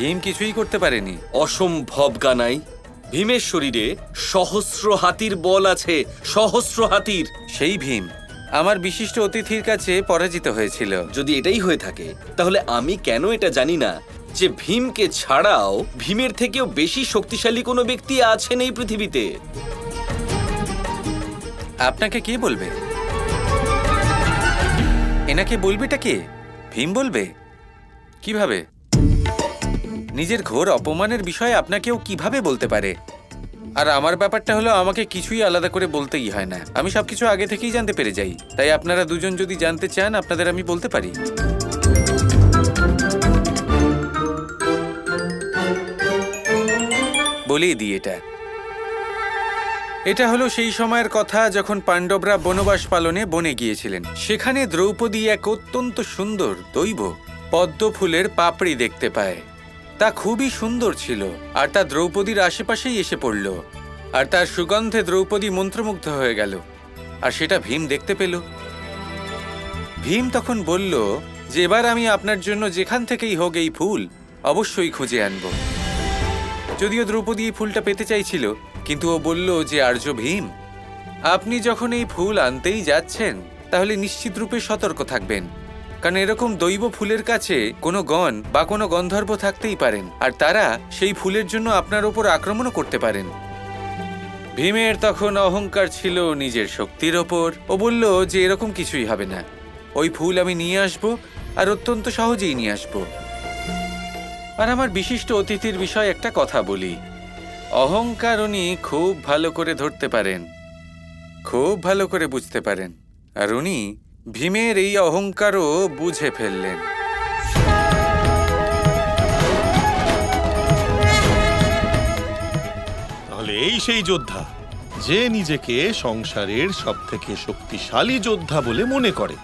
ভীম কিছুই করতে পারেনি। অসম্ভব কানাই। ভীমের শরীরে সহস্র হাতির বল আছে, সহস্র হাতির। সেই ভীম আমার বিশিষ্ট অতিথির কাছে পরাজিত হয়েছিল। যদি এটাই হয়ে থাকে তাহলে আমি কেন এটা জানি না যে ভীমকে ছাড়াও ভীমের থেকেও বেশি শক্তিশালী কোনো ব্যক্তি আছেন এই পৃথিবীতে? আপনাকে কে বলবে? এনাকে বলবেটা কে? ভীম বলবে? কিভাবে? নিজের ঘোর অপমানের বিষয়ে আপনাকেও কিভাবে বলতে পারে? আর আমার ব্যাপারটা হলো, আমাকে কিছুই আলাদা করে বলতেই হয় না, আমি সবকিছু আগে থেকেই জানতে পেরে যাই। তাই আপনারা দুজন যদি জানতে চান, আপনাদের আমি বলতে পারি। বলেই দিই, এটা হলো সেই সময়ের কথা যখন পাণ্ডবরা বনবাস পালনে বনে গিয়েছিলেন। সেখানে দ্রৌপদী এক অত্যন্ত সুন্দর দৈব পদ্ম ফুলের পাপড়ি দেখতে পায়। তা খুবই সুন্দর ছিল, আর তা দ্রৌপদীর আশেপাশেই এসে পড়ল। আর তার সুগন্ধে দ্রৌপদী মন্ত্রমুগ্ধ হয়ে গেল, আর সেটা ভীম দেখতে পেল। ভীম তখন বলল যে এবার আমি আপনার জন্য যেখান থেকেই হোক এই ফুল অবশ্যই খুঁজে আনব। যদিও দ্রৌপদী এই ফুলটা পেতে চাইছিল, কিন্তু ও বলল যে আর্য ভীম, আপনি যখন এই ফুল আনতেই যাচ্ছেন তাহলে নিশ্চিত রূপে সতর্ক থাকবেন, কারণ এরকম দৈব ফুলের কাছে কোনো গণ বা কোনো গন্ধর্ব থাকতেই পারেন, আর তারা সেই ফুলের জন্য আপনার ওপর আক্রমণও করতে পারেন। ভীমের তখন অহংকার ছিল নিজের শক্তির ওপর। ও বলল যে এরকম কিছুই হবে না, ওই ফুল আমি নিয়ে আসব, আর অত্যন্ত সহজেই নিয়ে আসব। আর আমার বিশিষ্ট অতিথির বিষয়ে একটা কথা বলি, অহংকার উনি খুব ভালো করে ধরতে পারেন, খুব ভালো করে বুঝতে পারেন, আর উনি ভীমের এই অহংকারও বুঝে ফেললেন। তাহলে এই সেই যোদ্ধা যে নিজেকে সংসারের সবথেকে শক্তিশালী যোদ্ধা বলে মনে করে।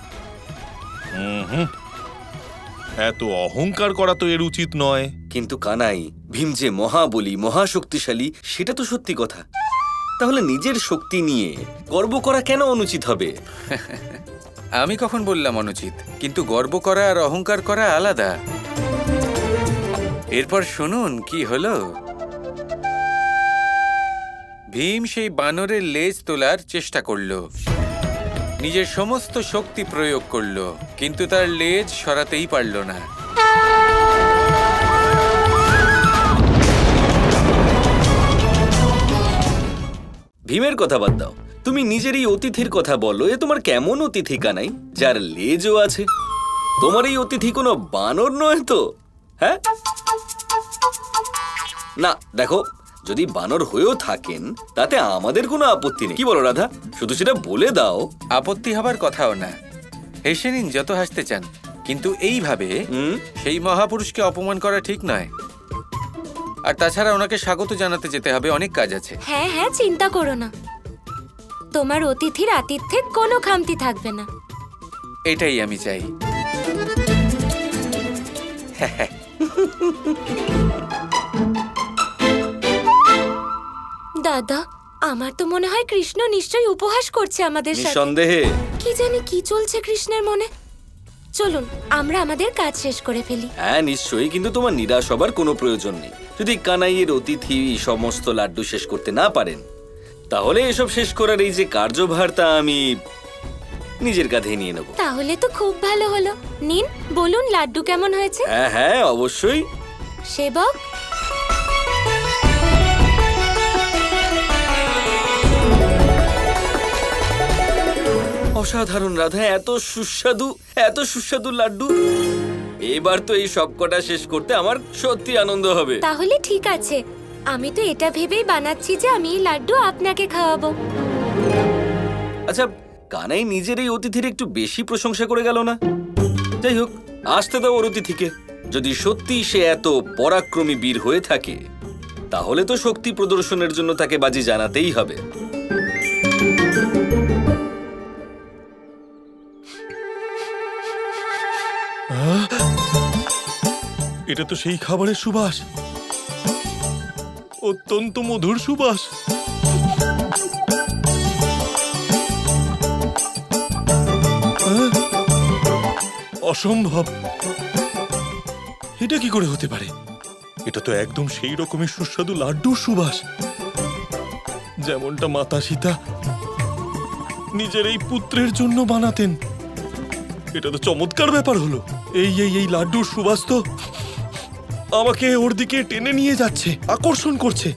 এত অহংকার করা তো এর উচিত নয়। কিন্তু কানাই, ভীম যে মহাবলী, মহাশক্তিশালী, সেটা তো সত্যি কথা। তাহলে নিজের শক্তি নিয়ে গর্ব করা কেন অনুচিত হবে? আমি কখন বললাম অনুচিত? কিন্তু গর্ব করা আর অহংকার করা আলাদা। এরপর শুনুন কি হলো। ভীম সেই বানরের লেজ তোলার চেষ্টা করল, নিজের সমস্ত শক্তি প্রয়োগ করল, কিন্তু তার লেজ সরাতেই পারল না। ভীমের কথা বাদ দাও, তুমি নিজেরই অতিথির কথা বলো। এ তোমার কেমন অতিথি কানাই, যার লেজও আছে? তোমার এই অতিথি কোনো বানর নয় তো? হ্যাঁ না, দেখো, যদি বানর হয়েও থাকেন তাতে আমাদের কোনো আপত্তি নেই। কি বলো রাধা? শুধু সেটা বলে দাও। আপত্তি হবার কথাও না, হেসে নিন যত হাসতে চান, কিন্তু এইভাবে সেই মহাপুরুষকে অপমান করা ঠিক নয়। আর তাছাড়া ওনাকে স্বাগত জানাতে যেতে হবে, অনেক কাজ আছে। হ্যাঁ হ্যাঁ, চিন্তা করো না, তোমার অতিথির আতিথ্যে কোনো খামতি থাকবে না। এটাই আমি চাই। দাদা, আমার তো মনে হয় কৃষ্ণ নিশ্চয়ই উপহাস করছে আমাদের সাথে। নিঃসন্দেহে। কি জানি কি চলছে কৃষ্ণের মনে। চলুন আমরা আমাদের কাজ শেষ করে ফেলি। হ্যাঁ নিশ্চয়ই, কিন্তু তোমার নিরাশ হবার কোনো প্রয়োজন নেই। যদি কানাইয়ের অতিথি সমস্ত লাড্ডু শেষ করতে না পারেন, তাহলে এসব শেষ করার এই যে কার্যভার, তা আমি নিজের কাঁধে নিয়ে নেব। তাহলে তো খুব ভালো হলো। নিন, বলুন লাড্ডু কেমন হয়েছে। হ্যাঁ হ্যাঁ, অবশ্যই। সেবক, অসাধারণ রাধা, এত সুস্বাদু, এত সুস্বাদু লাড্ডু। এবার তো এই সবকটা শেষ করতে আমার সত্যি আনন্দ হবে। তাহলে ঠিক আছে, আমি তো এটা ভেবেই বানাচ্ছি যে আমি এই লাড্ডু আপনাকে খাওয়াবো। আচ্ছা, কানাই নিজের এই অতিথির একটু বেশি প্রশংসা করে গেল না? যাই হোক, আসতে দাও ওর অতিথিকে। যদি সত্যি সে এত পরাক্রমী বীর হয়ে থাকে, তাহলে তো শক্তি প্রদর্শনের জন্য তাকে বাজি জানাতেই হবে। এটা তো সেই খাবারের সুবাস, অত্যন্ত মধুর সুবাস। অসম্ভব, এটা কি করে হতে পারে? এটা তো একদম সেই রকমের সুস্বাদু লাড্ডুর সুবাস, যেমনটা মাতা সীতা নিজের এই পুত্রের জন্য বানাতেন। এটা তো চমৎকার ব্যাপার হলো। এই লাড্ডুর সুবাস তো আমাকে ওর দিকে টেনে নিয়ে যাচ্ছে, আকর্ষণ করছে।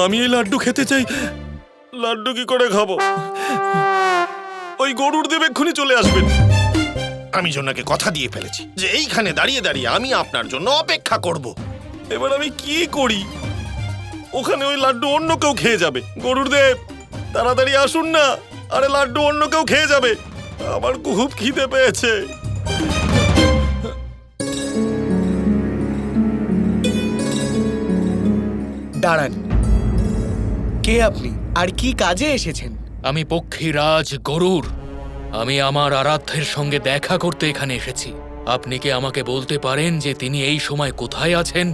আমি এই লাড্ডু খেতে চাই। লাড্ডু কি করে খাবো? ওই গরুর দেব এক্ষুনি চলে আসবেন। আমি জোনাকে কথা দিয়ে ফেলেছি যে এইখানে দাঁড়িয়ে দাঁড়িয়ে আমি আপনার জন্য অপেক্ষা করব। এবার আমি কি করি? ওখানে ওই লাড্ডু অন্য কেউ খেয়ে যাবে। গরুর দেব তাড়াতাড়ি আসুন না, আরে লাড্ডু অন্য কেউ খেয়ে যাবে। আমার খুব খিদে পেয়েছে। দাঁড়ান, কে আপনি আর কি কাজে এসেছেন? আমি পক্ষীরাজ গরুর। আমি আমার আরাধ্যের সঙ্গে দেখা করতে এখানে এসেছি। আপনি কি আমাকে বলতে পারেন যে তিনি এই সময় কোথায় আছেন?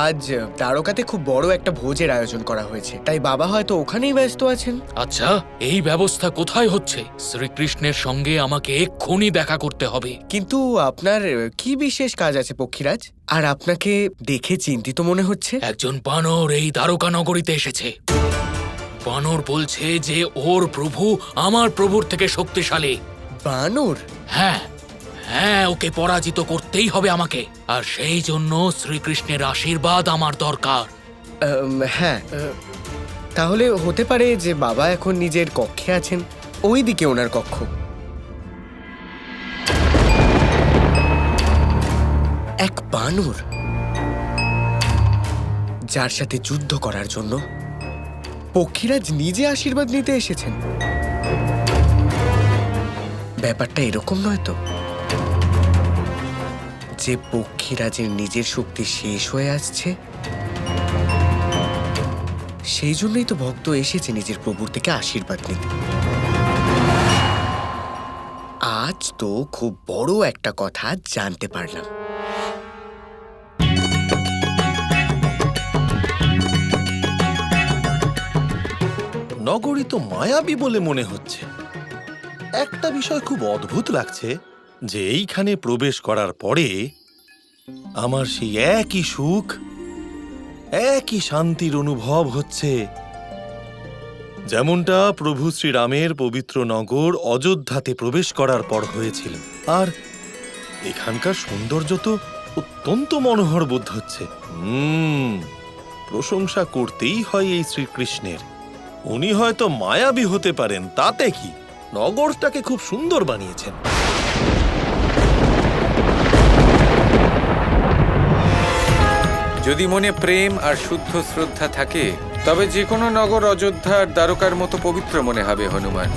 আজ দ্বারকাতে খুব বড় একটা ভোজের আয়োজন করা হয়েছে, তাই বাবা হয়তো ওখানেই ব্যস্ত আছেন। আচ্ছা, এই ব্যবস্থা কোথায় হচ্ছে? শ্রীকৃষ্ণের সঙ্গে আমাকে এক্ষুনি দেখা করতে হবে। কিন্তু আপনার কি বিশেষ কাজ আছে পক্ষীরাজ? আর আপনাকে দেখে চিন্তিত মনে হচ্ছে। একজন বানর এই দ্বারকা নগরীতে এসেছে। বানর বলছে যে ওর প্রভু আমার প্রভুর থেকে শক্তিশালী। বানর? হ্যাঁ হ্যাঁ, ওকে পরাজিত করতেই হবে আমাকে, আর সেই জন্য শ্রীকৃষ্ণের আশীর্বাদ আমার দরকার। হ্যাঁ, তাহলে হতে পারে যে বাবা এখন নিজের কক্ষে আছেন। ওই দিকে ওনার কক্ষ। এক বানর যার সাথে যুদ্ধ করার জন্য পক্ষীরাজ নিজে আশীর্বাদ নিতে এসেছেন। ব্যাপারটা এরকম নয় তো যে পক্ষীরাজের নিজের শক্তি শেষ হয়ে আসছে? সেই জন্যই তো ভক্ত এসেছে নিজের প্রভুর থেকে আশীর্বাদ নিতে। আজ তো খুব বড় একটা কথা জানতে পারলাম। নগরী তো মায়াবী বলে মনে হচ্ছে। একটা বিষয় খুব অদ্ভুত লাগছে যে এইখানে প্রবেশ করার পরে আমার সেই একই সুখ, একই শান্তির অনুভব হচ্ছে, যেমনটা প্রভু শ্রীরামের পবিত্র নগর অযোধ্যাতে প্রবেশ করার পর হয়েছিল। আর এখানকার সৌন্দর্য তো অত্যন্ত মনোহর বোধ হচ্ছে। প্রশংসা করতেই হয় এই শ্রীকৃষ্ণের। উনি হয়তো মায়াবী হতে পারেন, তাতে কি? নগরটাকে খুব সুন্দর বানিয়েছেন। যদি মনে প্রেম আর শুদ্ধ শ্রদ্ধা থাকে তবে যে কোনো নগর অযোধ্যা আর দ্বারকার মতো পবিত্র মনে হবে হনুমান।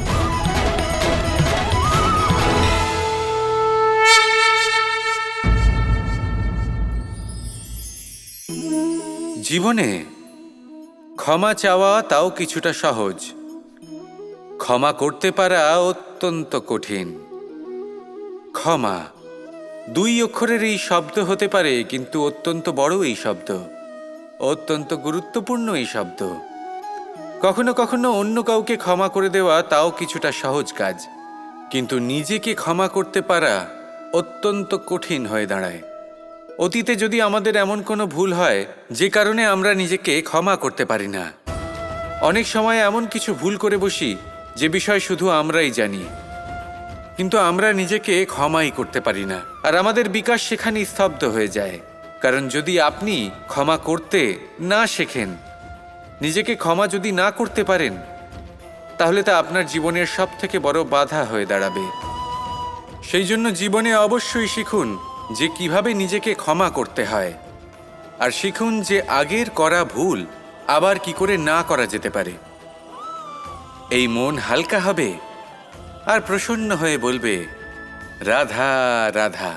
জীবনে ক্ষমা চাওয়া তাও কিছুটা সহজ, ক্ষমা করতে পারা অত্যন্ত কঠিন। ক্ষমা 2 অক্ষরের এই শব্দ হতে পারে, কিন্তু অত্যন্ত বড় এই শব্দ, অত্যন্ত গুরুত্বপূর্ণ এই শব্দ। কখনো কখনো অন্য কাউকে ক্ষমা করে দেওয়া তাও কিছুটা সহজ কাজ, কিন্তু নিজেকে ক্ষমা করতে পারা অত্যন্ত কঠিন হয়ে দাঁড়ায়। অতীতে যদি আমাদের এমন কোনো ভুল হয় যে কারণে আমরা নিজেকে ক্ষমা করতে পারি না, অনেক সময় এমন কিছু ভুল করে বসি যে বিষয় শুধু আমরাই জানি, কিন্তু আমরা নিজেকে ক্ষমাই করতে পারি না। আর আমাদের বিকাশ সেখানেই স্তব্ধ হয়ে যায়। কারণ যদি আপনি ক্ষমা করতে না শেখেন, নিজেকে ক্ষমা যদি না করতে পারেন, তাহলে তা আপনার জীবনের সবথেকে বড় বাধা হয়ে দাঁড়াবে। সেই জন্য জীবনে অবশ্যই শিখুন যে কিভাবে নিজেকে ক্ষমা করতে হয়, আর শিখুন যে আগের করা ভুল আবার কি করে না করা যেতে পারে। এই মন হালকা হবে আর প্রসন্ন হয়ে বলবে, রাধা রাধা।